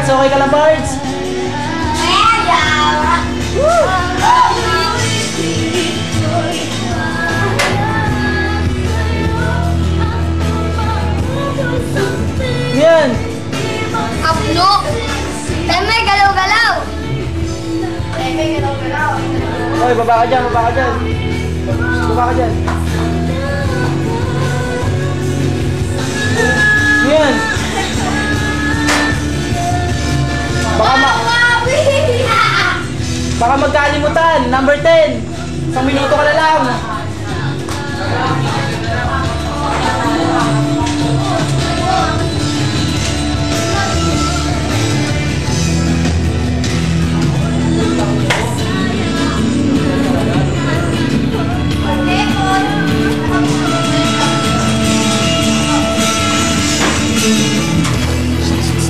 Pards, okay ka lang, Pards? Yan! Apno! May galaw-galaw! May galaw-galaw! Hoy, baba ka dyan, baba ka dyan. Baba ka dyan. Yan! Baka magkalimutan, number 10. Isang minuto ka na lang.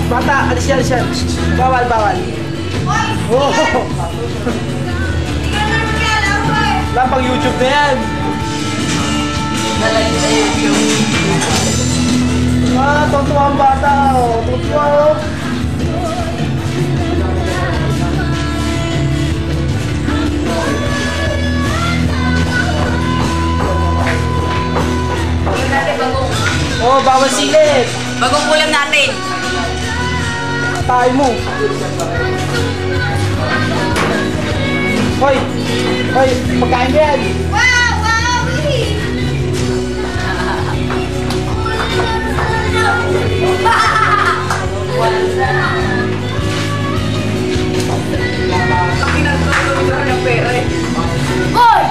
Bata, alis yan, alis yan. Bawal, bawal. Oh. Wala pang YouTube na yan. Tutuwa ang bata. Tutuwa. Oh, bawal silip. Bagong ulam natin. Tayo mo. Hoy! Hoy! Pagkain ka yan! Wow! Wow! Laki ng tulong ng pera eh. Boy!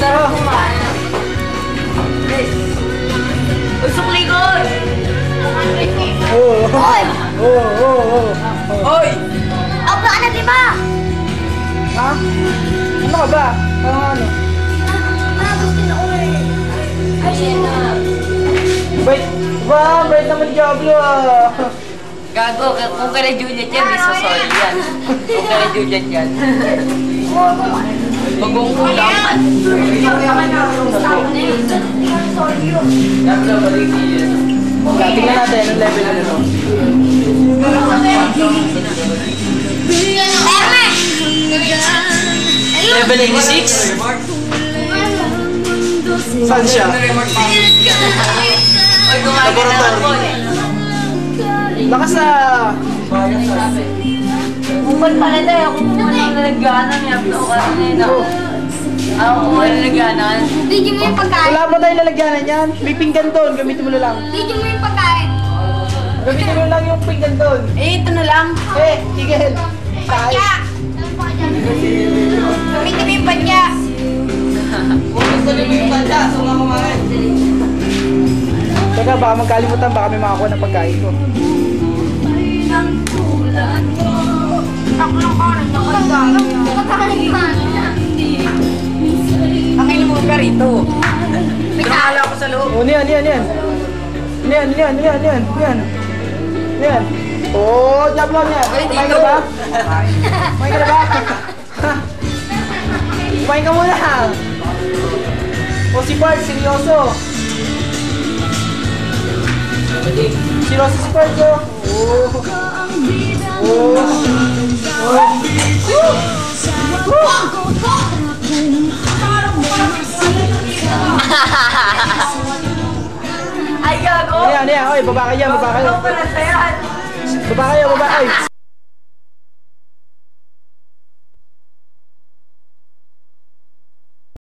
Sarap kumain. Usok likod! Oo! Boy! Oo! Oo! Hoy! Abla ka na, di ba? Ha? Ano ka ba? Ano? Gusto na uwi. Ay, siya na. Wait! Ba? Wait naman Diablo ah! Gago, kung kala Juliet yan, may sosoli yan. Kung kala Juliet yan. Bagong ulam. Tingnan natin anong level na nito. Level 86? Saan siya? Hoy, kumain ka na ako eh. Lakas na! Upan pala tayo. Ako kung ano nalagyanan niya. Ako kanina. Ako kung ano nalagyanan. Bigyan mo yung pagkain. Wala mo tayong lalagyanan yan. May pinggan doon. Gamitin mo na lang. Bigyan mo yung pagkain. Gamitin mo lang yung pinggan doon. Eh, ito na lang. Eh, Tigel. Padya! Gamitin mo yung padya. Teka, baka magkalimutan. Baka may makakuha ng pagkain ko. Ako lang ka rin. Pagkain ka. Akin mo ka rito. Nagkakala ko sa loob. Oh, niyan. Niyan. Oh, Diablo niyan. Kumain ka ba? Kumain ka na ba? Kumain ka muna. Oh, si Bart, seryoso. Seryoso si Bart, oh. Ay, gago! Ano yan? Oy, baba kayo. Ano pala sa yan? Baba kayo. Ay.